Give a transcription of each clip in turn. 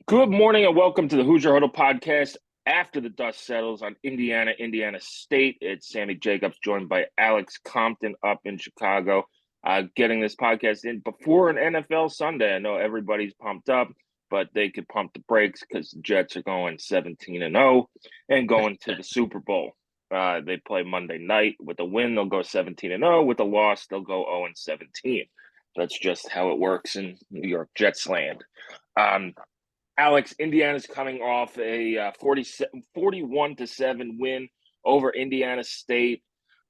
Good morning and welcome to the Hoosier Huddle podcast. After the dust settles on Indiana State, it's Sammy Jacobs joined by Alex Compton up in Chicago, getting this podcast in before an NFL Sunday. I know everybody's pumped up, but they could pump the brakes because the Jets are going 17-0 and going to the Super Bowl. They play Monday night. With a win, they'll go 17-0. With a loss, they'll go 0-17. That's just how it works in New York Jets land. Alex, Indiana's coming off a 41-7 win over Indiana State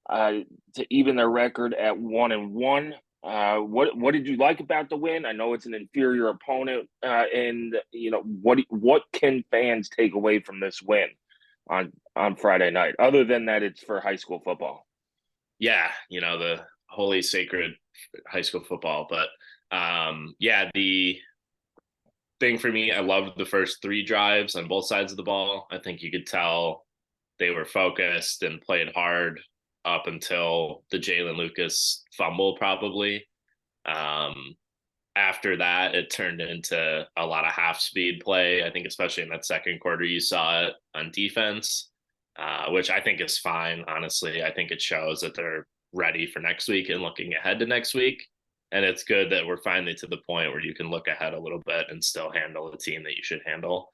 to even their record at 1-1. What did you like about the win? I know it's an inferior opponent, and what can fans take away from this win on Friday night, other than that it's for high school football? Yeah, the holy sacred high school football. But the thing for me, I loved the first three drives on both sides of the ball. I think you could tell they were focused and played hard up until the Jalen Lucas fumble, probably. After that, it turned into a lot of half speed play. I think, especially in that second quarter, you saw it on defense, which I think is fine. Honestly, I think it shows that they're ready for next week and looking ahead to next week. And it's good that we're finally to the point where you can look ahead a little bit and still handle the team that you should handle.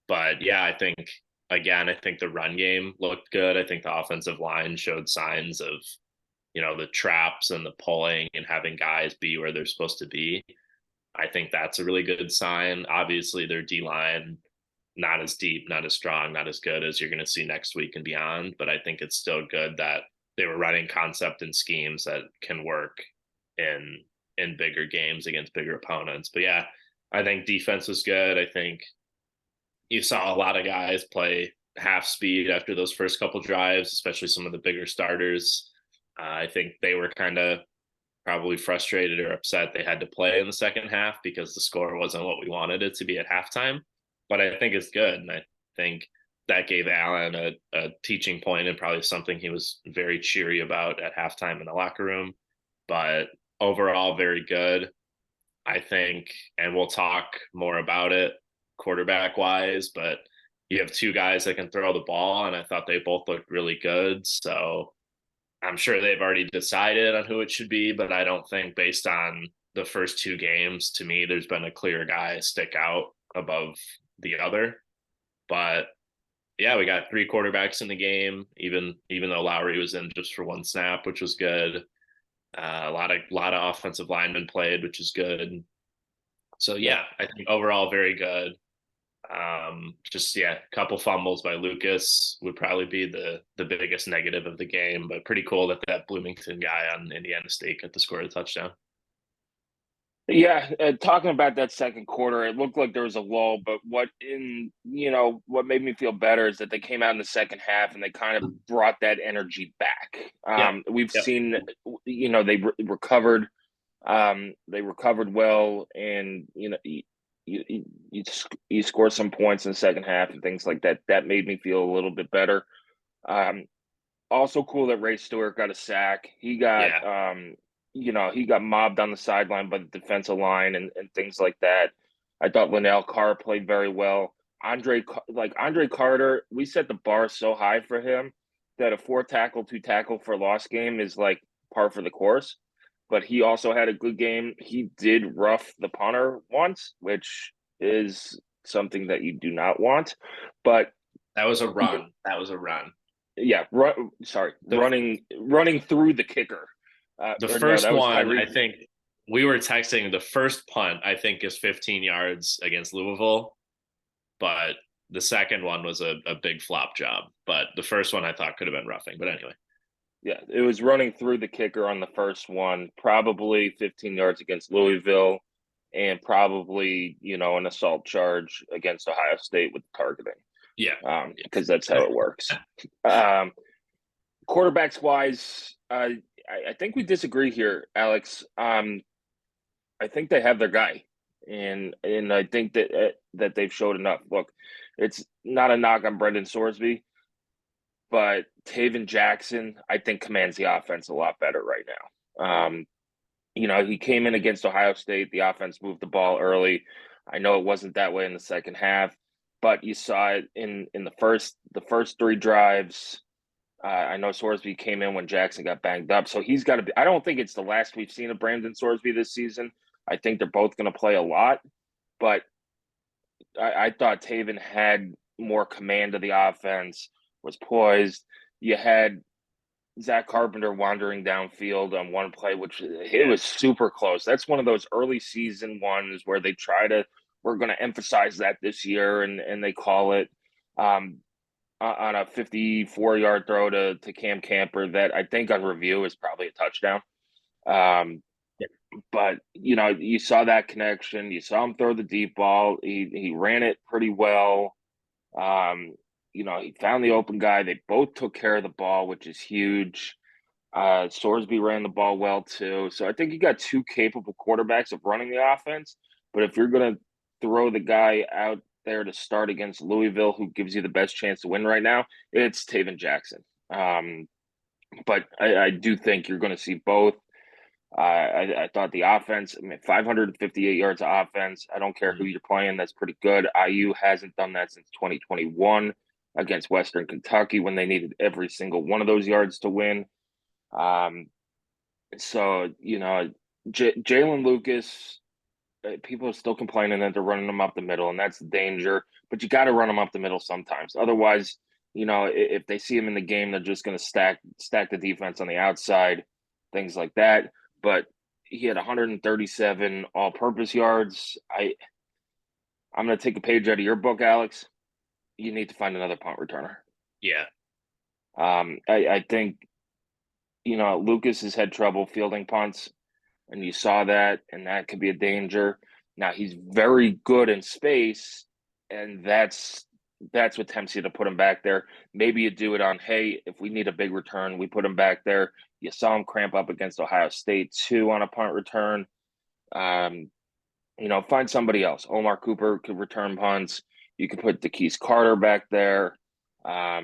But yeah, I think the run game looked good. I think the offensive line showed signs of, the traps and the pulling and having guys be where they're supposed to be. I think that's a really good sign. Obviously, their D line, not as deep, not as strong, not as good as you're going to see next week and beyond. But I think it's still good that they were running concept and schemes that can work in bigger games against bigger opponents. But yeah, I think defense was good. I think you saw a lot of guys play half speed after those first couple drives, especially some of the bigger starters. I think they were kind of probably frustrated or upset they had to play in the second half because the score wasn't what we wanted it to be at halftime. But I think it's good. And I think that gave Allen a teaching point and probably something he was very cheery about at halftime in the locker room. But overall, very good, I think. And we'll talk more about it quarterback wise, but you have two guys that can throw the ball, and I thought they both looked really good. So I'm sure they've already decided on who it should be, but I don't think, based on the first two games, to me, there's been a clear guy stick out above the other. But yeah, we got three quarterbacks in the game, even though Lowry was in just for one snap, which was good. A lot of offensive linemen played, which is good. So yeah, I think overall very good. A couple fumbles by Lucas would probably be the biggest negative of the game, but pretty cool that Bloomington guy on Indiana State got to score a touchdown. Yeah, talking about that second quarter, it looked like there was a lull, but what made me feel better is that they came out in the second half and they kind of brought that energy back. Yeah. We've Yep. seen, recovered, they recovered well, and you score some points in the second half and things like that. That made me feel a little bit better. Um, Also cool that Ray Stewart got a sack. Yeah. He got mobbed on the sideline by the defensive line and things like that. I thought Linnell Carr played very well. Andre Carter, we set the bar so high for him that a 4-tackle, 2-tackle for loss game is like par for the course. But he also had a good game. He did rough the punter once, which is something that you do not want. But That was a run. That was a run. yeah, The running through the kicker. the Or no, first that was one, Tyree. I think we were texting, the first punt, I think, is 15 yards against Louisville, but the second one was a big flop job. But the first one I thought could have been roughing. But anyway. Yeah, it was running through the kicker on the first one, probably 15 yards against Louisville, and probably, an assault charge against Ohio State with targeting, Yeah. because that's how it works. Um, Quarterbacks wise, I think we disagree here, Alex. I think they have their guy, and I think that they've showed enough. Look, it's not a knock on Brendan Sorsby, but Taven Jackson, I think, commands the offense a lot better right now. He came in against Ohio State. The offense moved the ball early. I know it wasn't that way in the second half, but you saw it in the first three drives. I know Sorsby came in when Jackson got banged up, so he's got to be. I don't think it's the last we've seen of Brandon Sorsby this season. I think they're both going to play a lot, but I thought Taven had more command of the offense, was poised. You had Zach Carpenter wandering downfield on one play, which it Yeah. was super close. That's one of those early season ones where they try to, we're going to emphasize that this year, and they call it um, on a 54-yard throw to Cam Camper that I think on review is probably a touchdown. Um, Yeah. but you saw that connection. You saw him throw the deep ball. He ran it pretty well. Um, he found the open guy. They both took care of the ball, which is huge. Sorsby ran the ball well too. So I think you got two capable quarterbacks of running the offense. But if you're going to throw the guy out there to start against Louisville, who gives you the best chance to win right now, it's Taven Jackson. But I do think you're going to see both. I thought the offense, 558 yards of offense. I don't care who you're playing. That's pretty good. IU hasn't done that since 2021 against Western Kentucky when they needed every single one of those yards to win. Um, so, Jalen Lucas, people are still complaining that they're running him up the middle, and that's the danger. But you got to run him up the middle sometimes. Otherwise, if they see him in the game, they're just going to stack the defense on the outside, things like that. But he had 137 all-purpose yards. I'm going to take a page out of your book, Alex. You need to find another punt returner. Yeah. I think Lucas has had trouble fielding punts, and you saw that, and that could be a danger. Now he's very good in space, and that's what tempts you to put him back there. Maybe you do it on, hey, if we need a big return, we put him back there. You saw him cramp up against Ohio State too on a punt return. Find somebody else. Omar Cooper could return punts. You could put DeKeys Carter back there. There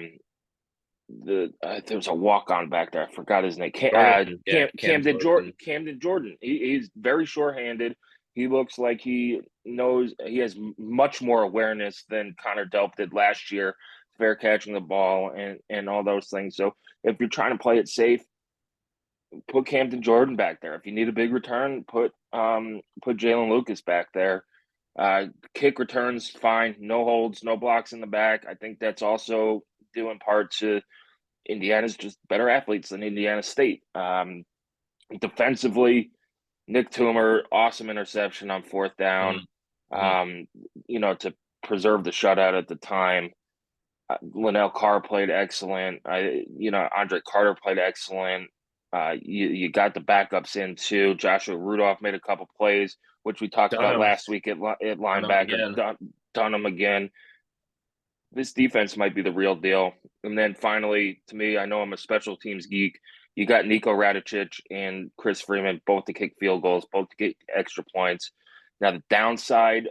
was a walk-on back there. I forgot his name. Jordan, yeah, Camden Jordan. Camden Jordan. He's very sure-handed. He looks like he knows. He has much more awareness than Connor Delp did last year, fair catching the ball and all those things. So if you're trying to play it safe, put Camden Jordan back there. If you need a big return, put Jalen Lucas back there. Kick returns fine, no holds, no blocks in the back. I think that's also due in part to Indiana's just better athletes than Indiana State. Defensively, Nick Toomer, awesome interception on fourth down. To preserve the shutout at the time. Linnell Carr played excellent. Andre Carter played excellent. You got the backups in too. Joshua Rudolph made a couple plays, which we talked about last week at linebacker. Dunham again. This defense might be the real deal. And then finally, to me, I know I'm a special teams geek. You got Nico Radicic and Chris Freeman, both to kick field goals, both to get extra points. Now, the downside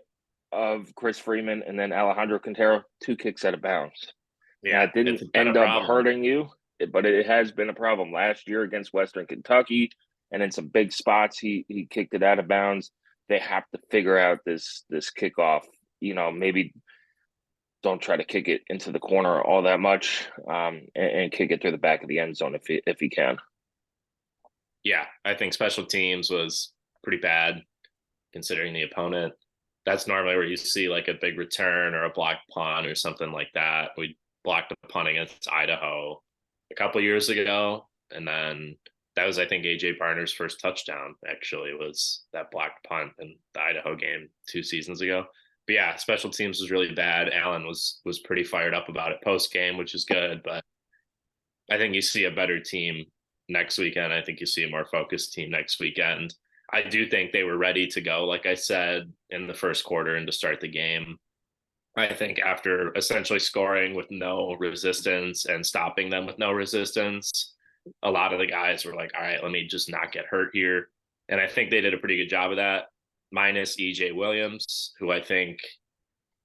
of Chris Freeman and then Alejandro Quintero, 2 kicks out of bounds. Yeah, it didn't end up hurting you, but it has been a problem. Last year against Western Kentucky and in some big spots, he kicked it out of bounds. They have to figure out this kickoff, maybe don't try to kick it into the corner all that much, and kick it through the back of the end zone if he can. Yeah, I think special teams was pretty bad considering the opponent. That's normally where you see like a big return or a block punt or something like that. We blocked a punt against Idaho a couple years ago, and then that was, I think, AJ Barner's first touchdown. Actually, was that blocked punt in the Idaho game 2 seasons ago. But yeah, special teams was really bad. Allen was pretty fired up about it post game, which is good. But I think you see a better team next weekend. I think you see a more focused team next weekend. I do think they were ready to go, like I said, in the first quarter and to start the game. I think after essentially scoring with no resistance and stopping them with no resistance, a lot of the guys were like, all right, let me just not get hurt here. And I think they did a pretty good job of that, minus EJ Williams, who I think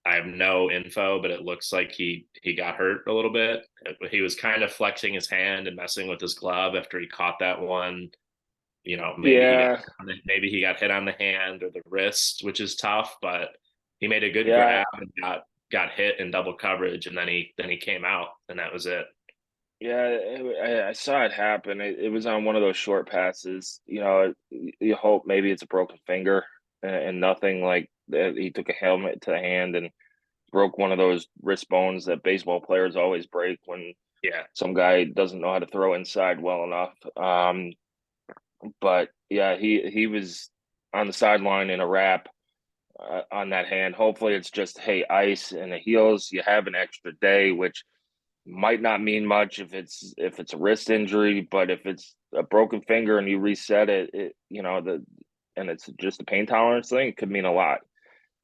I have no info, but it looks like he got hurt a little bit. He was kind of flexing his hand and messing with his glove after he caught that one. Maybe he got hit on the hand or the wrist, which is tough, but He made a good Yeah, grab and got hit in double coverage, and then he came out, and that was it. yeah, I saw it happen. It was on one of those short passes. You hope maybe it's a broken finger and nothing like that. He took a helmet to the hand and broke one of those wrist bones that baseball players always break when Yeah, some guy doesn't know how to throw inside well enough. But yeah, he was on the sideline in a wrap on that hand. Hopefully, it's just hey ice and it heals. You have an extra day, which might not mean much if it's a wrist injury, but if it's a broken finger and you reset it, and it's just a pain tolerance thing, it could mean a lot.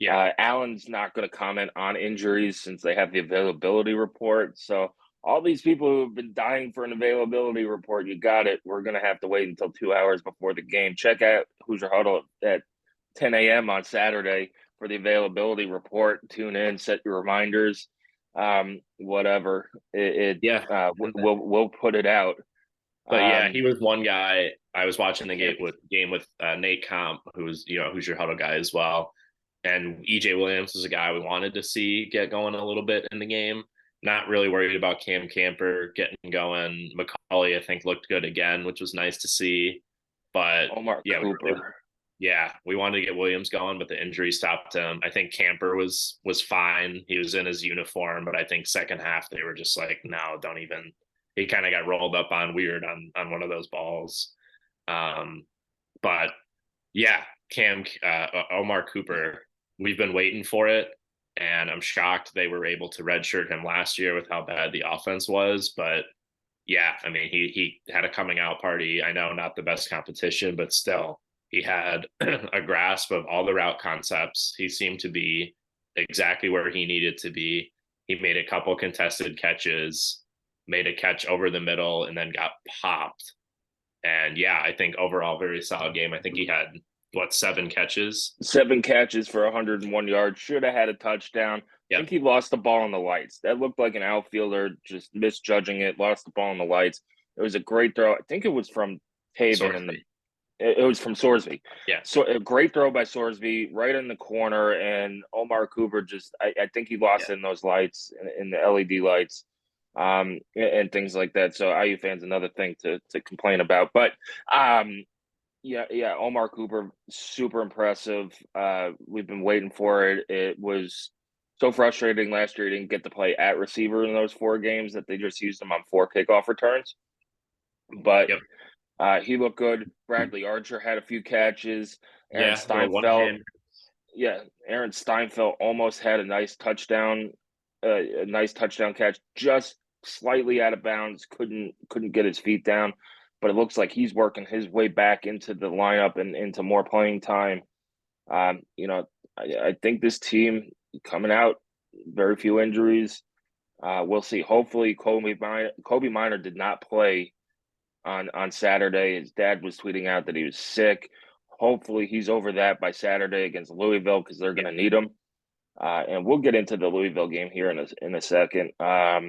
yeah, Allen's not going to comment on injuries since they have the availability report. So all these people who have been dying for an availability report, you got it. We're going to have to wait until 2 hours before the game. Check out Hoosier Huddle at 10 a.m. on Saturday for the availability report. Tune in, set your reminders, whatever. yeah. We'll put it out. But yeah, he Um, was one guy. I was watching the yeah, game with Nate Comp, who's who's your huddle guy as well. And EJ Williams was a guy we wanted to see get going a little bit in the game. Not really worried about Cam Camper getting going. McCauley, I think, looked good again, which was nice to see. But Omar yeah, Cooper. we wanted to get Williams going, but the injury stopped him. I think Camper was fine. He was in his uniform, but I think second half they were just like, no, don't even. He kind of got rolled up on weird on one of those balls. Um, but yeah, Omar Cooper, we've been waiting for it, and I'm shocked they were able to redshirt him last year with how bad the offense was. But yeah, I mean, he had a coming out party. I know not the best competition, but still, he had a grasp of all the route concepts. He seemed to be exactly where he needed to be. He made a couple contested catches, made a catch over the middle, and then got popped. And yeah, I think overall very solid game. I think he had what, 7 catches? 7 catches for 101 yards. Should have had a touchdown. I Yep. think he lost the ball in the lights. That looked like an outfielder just misjudging it. Lost the ball in the lights. It was a great throw. I think it was from Taven, and Sorsby. it was from Sorsby. Yeah. So a great throw by Sorsby right in the corner, and Omar Cooper just I think he Yeah. lost in those lights in the LED lights, and things like that. So IU fans another thing to complain about, but yeah, Omar Cooper, super impressive. We've been waiting for it. It was so frustrating last year he didn't get to play at receiver in those 4 games that they just used him on 4 kickoff returns. But Yep. he looked good. Bradley Archer had a few catches. Aaron Yeah. Little one Steinfeld, hand. yeah, Aaron Steinfeld almost had a nice touchdown catch, just slightly out of bounds. Couldn't get his feet down, but it looks like he's working his way back into the lineup and into more playing time. Um, you know, I think this team coming out, very few injuries. We'll see. Hopefully, Kobe Minor did not play on Saturday. His dad was tweeting out that he was sick. Hopefully, he's over that by Saturday against Louisville because they're going to need him. And we'll get into the Louisville game here in a second. Yeah.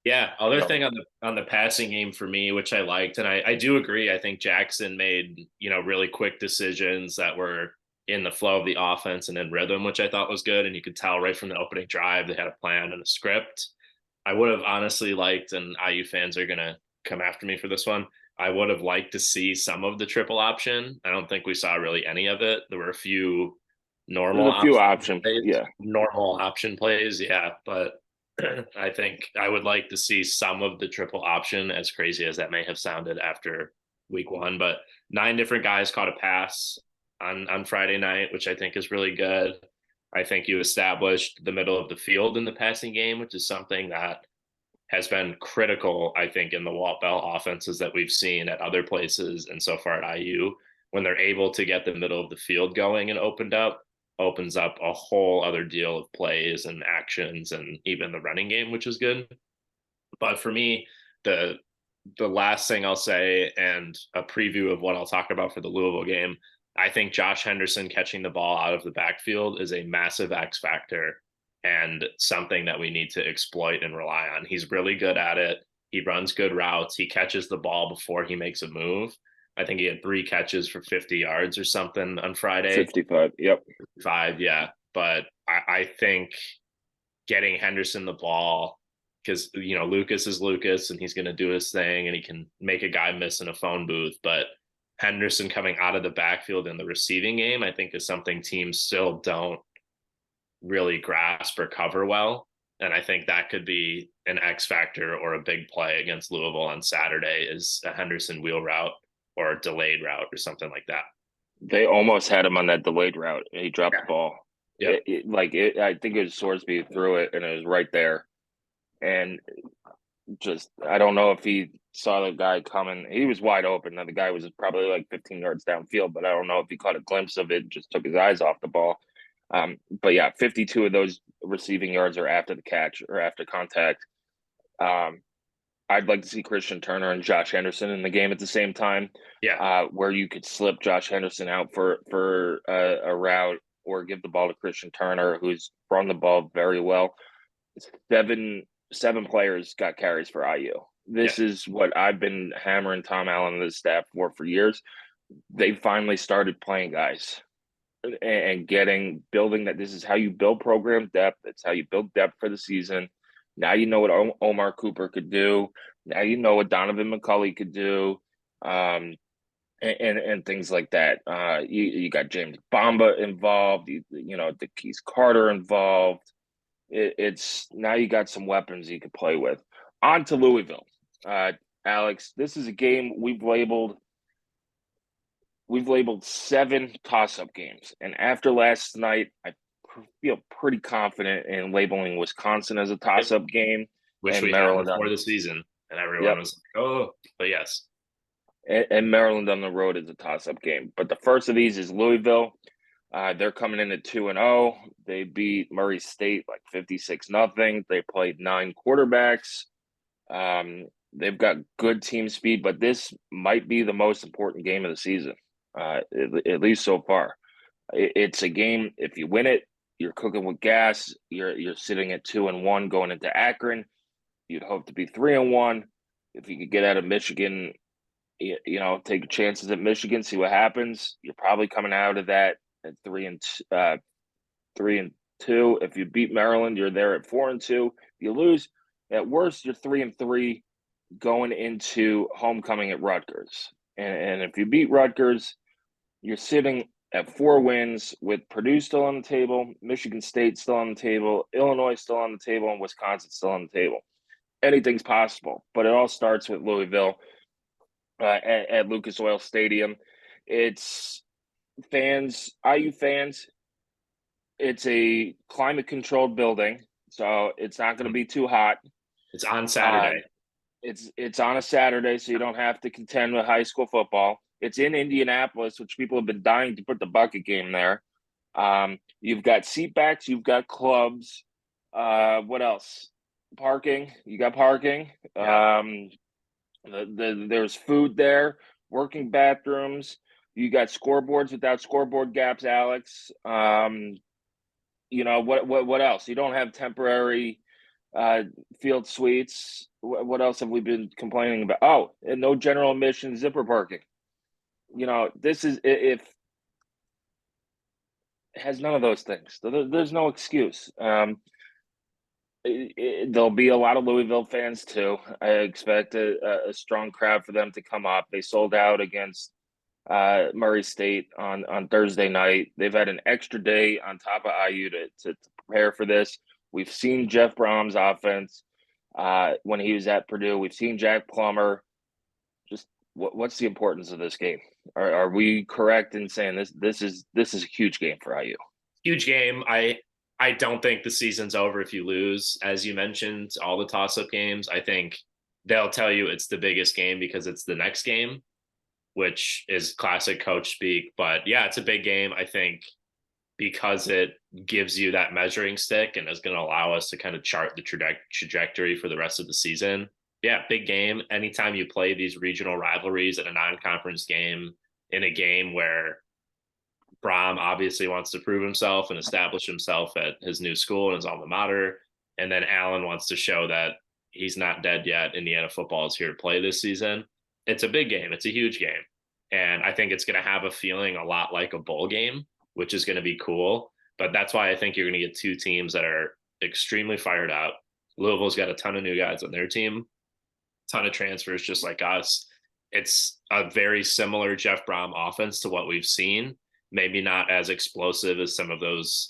You Other know, thing on the passing game for me, which I liked, and I do agree. I think Jackson made, really quick decisions that were in the flow of the offense and in rhythm, which I thought was good. And you could tell right from the opening drive they had a plan and a script. I would have honestly liked, and IU fans are gonna come after me for this one. I would have liked to see some of the triple option. I don't think we saw really any of it. There were a few there's a few options. Yeah, normal option plays, yeah, but I think I would like to see some of the triple option, as crazy as that may have sounded after week one. But 9 different guys caught a pass on Friday night, which I think is really good. I think you established the middle of the field in the passing game, which is something that has been critical, I think, in the Walt Bell offenses that we've seen at other places and so far at IU. When they're able to get the middle of the field going and opens up a whole other deal of plays and actions and even the running game, which is good. But for me, the last thing I'll say and a preview of what I'll talk about for the Louisville game, I think Josh Henderson catching the ball out of the backfield is a massive X factor and something that we need to exploit and rely on. He's really good at it. He runs good routes. He catches the ball before he makes a move. I think he had 3 catches for 50 yards or something on Friday. 55. Yep. 5, yeah. But I think getting Henderson the ball, because, Lucas is Lucas and he's going to do his thing and he can make a guy miss in a phone booth. But Henderson coming out of the backfield in the receiving game, I think, is something teams still don't really grasp or cover well. And I think that could be an X factor or a big play against Louisville on Saturday, is a Henderson wheel route or a delayed route or something like that. They almost had him on that delayed route. He dropped the ball. Yeah. I think it was Sorsby threw it, and it was right there. And I don't know if he saw the guy coming. He was wide open. Now, the guy was probably like 15 yards downfield, but I don't know if he caught a glimpse of it, just took his eyes off the ball. But yeah, 52 of those receiving yards are after the catch or after contact. I'd like to see Christian Turner and Josh Henderson in the game at the same time. Yeah. Where you could slip Josh Henderson out for a route or give the ball to Christian Turner, who's run the ball very well. Seven players got carries for IU. This is what I've been hammering Tom Allen and his staff for years. They finally started playing guys and building that. This is how you build program depth. It's how you build depth for the season. Now you know what Omar Cooper could do. Now you know what Donovan McCulley could do, and things like that. You got James Bamba involved. You know, DeKeys Carter involved. It's now you got some weapons you could play with. On to Louisville, Alex. This is a game we've labeled 7 toss-up games, and after last night, I feel pretty confident in labeling Wisconsin as a toss-up game. Which and we Maryland had before the season, and everyone was like, "Oh," but yes. And Maryland on the road is a toss-up game. But the first of these is Louisville. They're coming in at 2-0. They beat Murray State like 56-0. They played 9 quarterbacks. They've got good team speed, but this might be the most important game of the season, at least so far. It's a game, if you win it, you're cooking with gas. You're sitting at 2-1 going into Akron. You'd hope to be 3-1. If you could get out of Michigan, take chances at Michigan, see what happens. You're probably coming out of that at 3-2. If you beat Maryland, you're there at 4-2. If you lose, at worst, you're 3-3 going into homecoming at Rutgers. And if you beat Rutgers, you're sitting at 4 wins with Purdue still on the table, Michigan State still on the table, Illinois still on the table, and Wisconsin still on the table. Anything's possible, but it all starts with Louisville at Lucas Oil Stadium. It's IU fans. It's a climate-controlled building, so it's not going to be too hot. It's on Saturday. It's on a Saturday, so you don't have to contend with high school football. It's in Indianapolis, which people have been dying to put the bucket game there. You've got seatbacks, you've got clubs. What else? Parking. You got parking. Yeah. There's food there. Working bathrooms. You got scoreboards without scoreboard gaps, Alex. What else? You don't have temporary field suites. What else have we been complaining about? Oh, and no general admission zipper parking. This is if it has none of those things. There's no excuse. There'll be a lot of Louisville fans too. I expect a strong crowd for them to come up. They sold out against Murray State on Thursday night. They've had an extra day on top of IU to prepare for this. We've seen Jeff Brom's offense when he was at Purdue. We've seen Jack Plummer. Just what's the importance of this game? Are we correct in saying this is a huge game for IU? Huge game. I don't think the season's over if you lose. As you mentioned, all the toss-up games, I think they'll tell you it's the biggest game because it's the next game, which is classic coach speak. But yeah, it's a big game, I think, because it gives you that measuring stick and is going to allow us to kind of chart the trajectory for the rest of the season. Yeah, big game. Anytime you play these regional rivalries in a non-conference game, in a game where Brom obviously wants to prove himself and establish himself at his new school and his alma mater, and then Allen wants to show that he's not dead yet. Indiana football is here to play this season. It's a big game. It's a huge game. And I think it's going to have a feeling a lot like a bowl game, which is going to be cool. But that's why I think you're going to get two teams that are extremely fired up. Louisville's got a ton of new guys on their team, ton of transfers just like us. It's a very similar Jeff Brom offense to what we've seen. Maybe not as explosive as some of those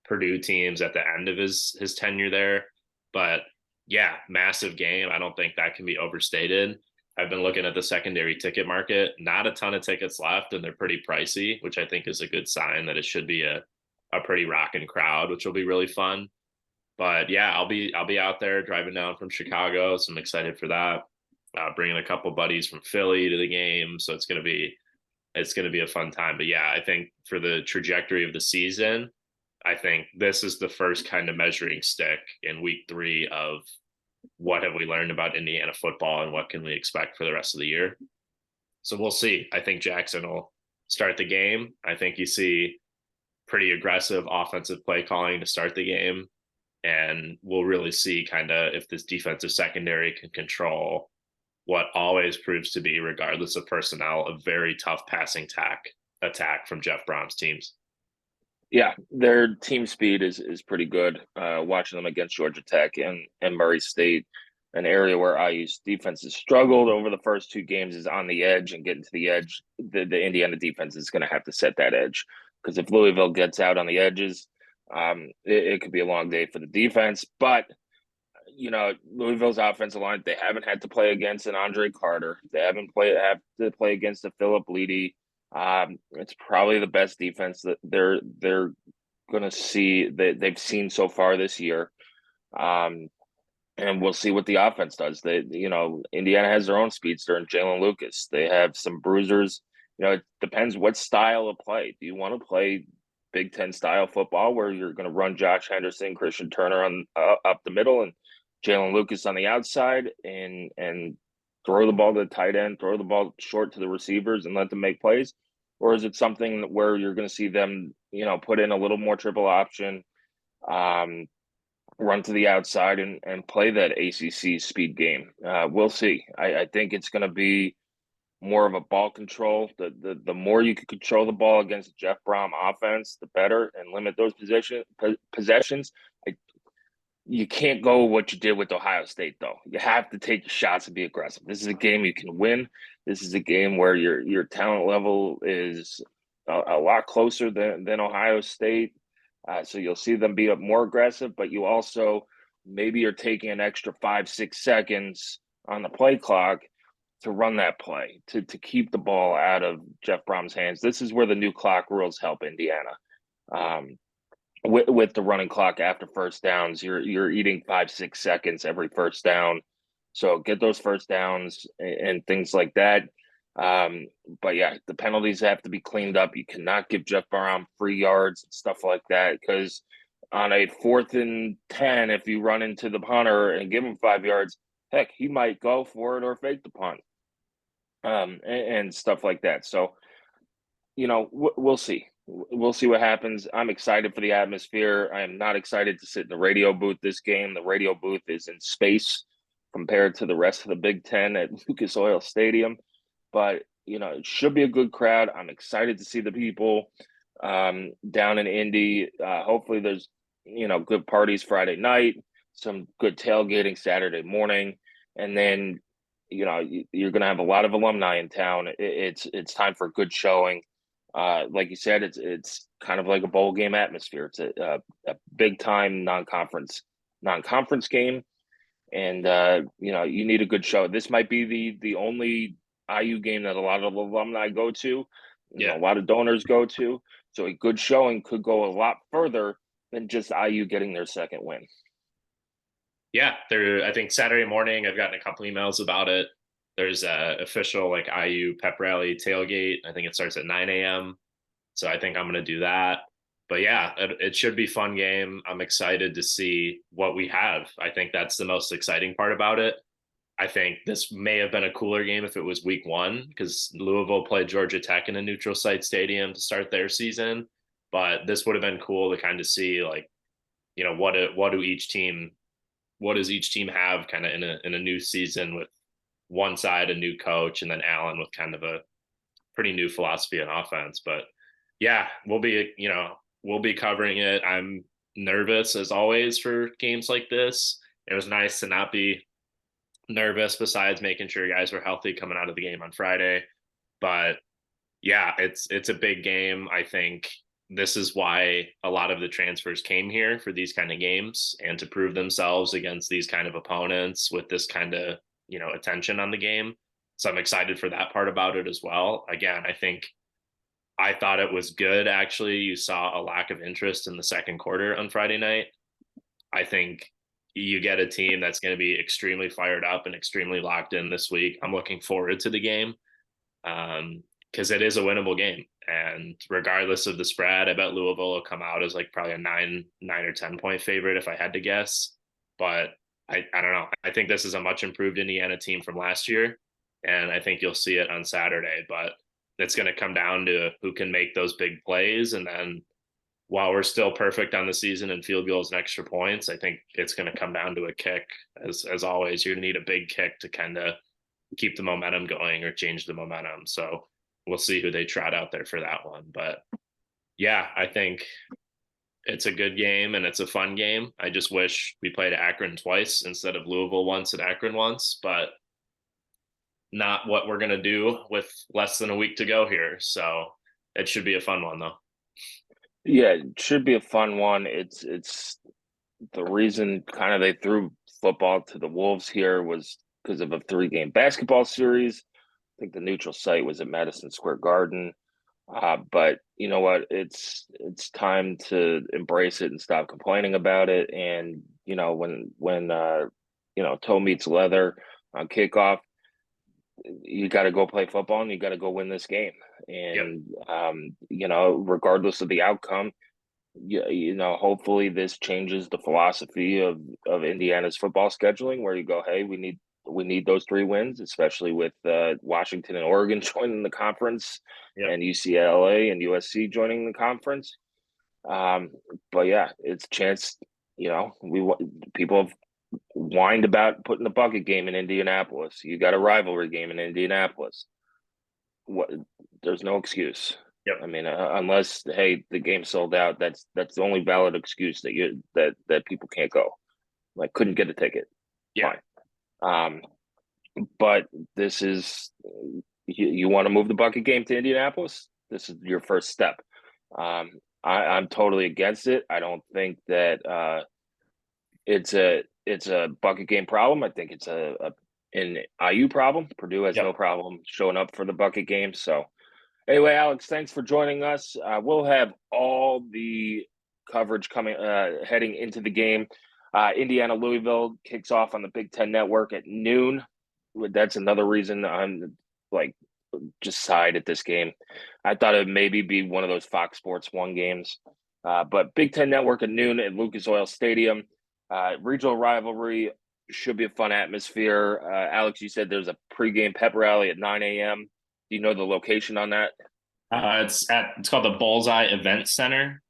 Purdue teams at the end of his tenure there, but yeah, massive game. I don't think that can be overstated. I've been looking at the secondary ticket market, not a ton of tickets left, and they're pretty pricey, which I think is a good sign that it should be a pretty rocking crowd, which will be really fun. But yeah, I'll be out there driving down from Chicago, so I'm excited for that. Bringing a couple buddies from Philly to the game, so it's gonna be a fun time. But yeah, I think for the trajectory of the season, I think this is the first kind of measuring stick in week 3 of what have we learned about Indiana football and what can we expect for the rest of the year. So we'll see. I think Jackson will start the game. I think you see pretty aggressive offensive play calling to start the game. And we'll really see kind of if this defensive secondary can control what always proves to be, regardless of personnel, a very tough passing attack from Jeff Brom's teams. Yeah, their team speed is pretty good. Watching them against Georgia Tech and Murray State, an area where IU's defense has struggled over the first 2 games, is on the edge and getting to the edge. The Indiana defense is going to have to set that edge, because if Louisville gets out on the edges, it could be a long day for the defense. But Louisville's offensive line, they haven't had to play against an Andre Carter. They have to play against a Philip Leedy. It's probably the best defense that they're going to see that they've seen so far this year. And we'll see what the offense does. Indiana has their own speedster in Jalen Lucas. They have some bruisers. It depends what style of play. Do you want to play Big Ten style football where you're going to run Josh Henderson, Christian Turner on up the middle, and Jalen Lucas on the outside, and throw the ball to the tight end, throw the ball short to the receivers, and let them make plays? Or is it something where you're going to see them, put in a little more triple option, run to the outside and play that ACC speed game? We'll see. I think it's going to be more of a ball control. The more you can control the ball against the Jeff Brom offense, the better, and limit those possessions. You can't go what you did with Ohio State, though. You have to take your shots and be aggressive. This is a game you can win. This is a game where your talent level is a lot closer than Ohio State. So you'll see them be more aggressive, but you also maybe are taking an extra 5-6 seconds on the play clock to run that play, to keep the ball out of Jeff Brom's hands. This is where the new clock rules help Indiana. With the running clock after first downs, you're eating 5-6 seconds every first down. So get those first downs and things like that. But yeah, the penalties have to be cleaned up. You cannot give Jeff Brom free yards and stuff like that, because on a 4th and 10, if you run into the punter and give him 5 yards, heck, he might go for it or fake the punt, and stuff like that. So, we'll see. We'll see what happens. I'm excited for the atmosphere. I am not excited to sit in the radio booth this game. The radio booth is in space compared to the rest of the Big Ten at Lucas Oil Stadium. But, it should be a good crowd. I'm excited to see the people down in Indy. Hopefully there's, good parties Friday night, some good tailgating Saturday morning. And then, you're going to have a lot of alumni in town. It's time for a good showing. Like you said, it's kind of like a bowl game atmosphere. It's a big time non-conference game, and you need a good show. This might be the only IU game that a lot of alumni go to. A lot of donors go to. So a good showing could go a lot further than just IU getting their second win. Yeah, I think Saturday morning I've gotten a couple emails about it. There's a official IU pep rally tailgate. I think it starts at 9 a.m. So I think I'm going to do that. But yeah, it should be a fun game. I'm excited to see what we have. I think that's the most exciting part about it. I think this may have been a cooler game if it was week 1, because Louisville played Georgia Tech in a neutral site stadium to start their season. But this would have been cool to kind of see what does each team have kind of in a new season, with one side a new coach, and then Allen with kind of a pretty new philosophy on offense. But yeah, we'll be we'll be covering it. I'm nervous as always for games like this. It was nice to not be nervous besides making sure guys were healthy coming out of the game on Friday. But yeah, it's a big game. I think this is why a lot of the transfers came here for these kind of games and to prove themselves against these kind of opponents with this kind of, attention on the game. So I'm excited for that part about it as well. Again, I thought it was good. Actually, you saw a lack of interest in the second quarter on Friday night. I think you get a team that's going to be extremely fired up and extremely locked in this week. I'm looking forward to the game because it is a winnable game. And regardless of the spread, I bet Louisville will come out as like probably a 9 or 10 point favorite if I had to guess. But I don't know. I think this is a much improved Indiana team from last year. And I think you'll see it on Saturday. But it's going to come down to who can make those big plays. And then while we're still perfect on the season and field goals and extra points, I think it's going to come down to a kick. As always, you're going to need a big kick to kind of keep the momentum going or change the momentum. So we'll see who they trot out there for that one. But yeah, I think it's a good game and it's a fun game. I just wish we played Akron twice instead of Louisville once and Akron once, but not what we're going to do with less than a week to go here. So it should be a fun one though. Yeah, it should be a fun one. It's the reason kind of they threw football to the Wolves here was because of a 3-game basketball series. I think the neutral site was at Madison Square Garden. But you know what? It's time to embrace it and stop complaining about it. And when toe meets leather on kickoff, you got to go play football and you got to go win this game. And regardless of the outcome, hopefully this changes the philosophy of Indiana's football scheduling, where you go, hey, we need those 3 wins, especially with Washington and Oregon joining the conference, and UCLA and USC joining the conference. But yeah, it's a chance. People have whined about putting the bucket game in Indianapolis. You got a rivalry game in Indianapolis. There's no excuse. Yep. I mean, unless the game sold out, that's the only valid excuse that people can't go. Like, couldn't get a ticket. Yeah. Fine. But this is you want to move the bucket game to Indianapolis. This is your first step. I'm totally against it. I don't think that it's a bucket game problem. I think it's an IU problem. Purdue has no problem showing up for the bucket game. So anyway, Alex, thanks for joining us. We'll have all the coverage coming heading into the game. Indiana Louisville kicks off on the Big Ten Network at noon. That's another reason I'm just side at this game. I thought it maybe be one of those Fox Sports 1 games. But Big Ten Network at noon at Lucas Oil Stadium. Regional rivalry should be a fun atmosphere. Alex, you said there's a pregame pep rally at 9 a.m. Do you know the location on that? It's called the Bullseye Event Center.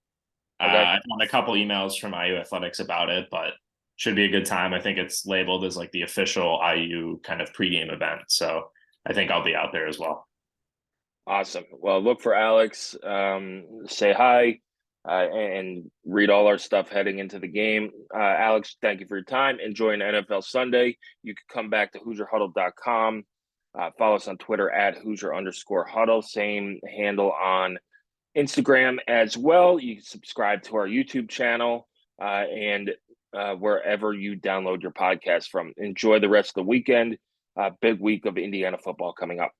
Okay. I found a couple emails from IU Athletics about it, but should be a good time. I think it's labeled as like the official IU kind of pregame event. So I think I'll be out there as well. Awesome. Well, look for Alex. Say hi and read all our stuff heading into the game. Alex, thank you for your time. Enjoy an NFL Sunday. You can come back to HoosierHuddle.com. Follow us on Twitter at Hoosier_Huddle. Same handle on Instagram as well. You can subscribe to our YouTube channel and wherever you download your podcast from. Enjoy the rest of the weekend. Big week of Indiana football coming up.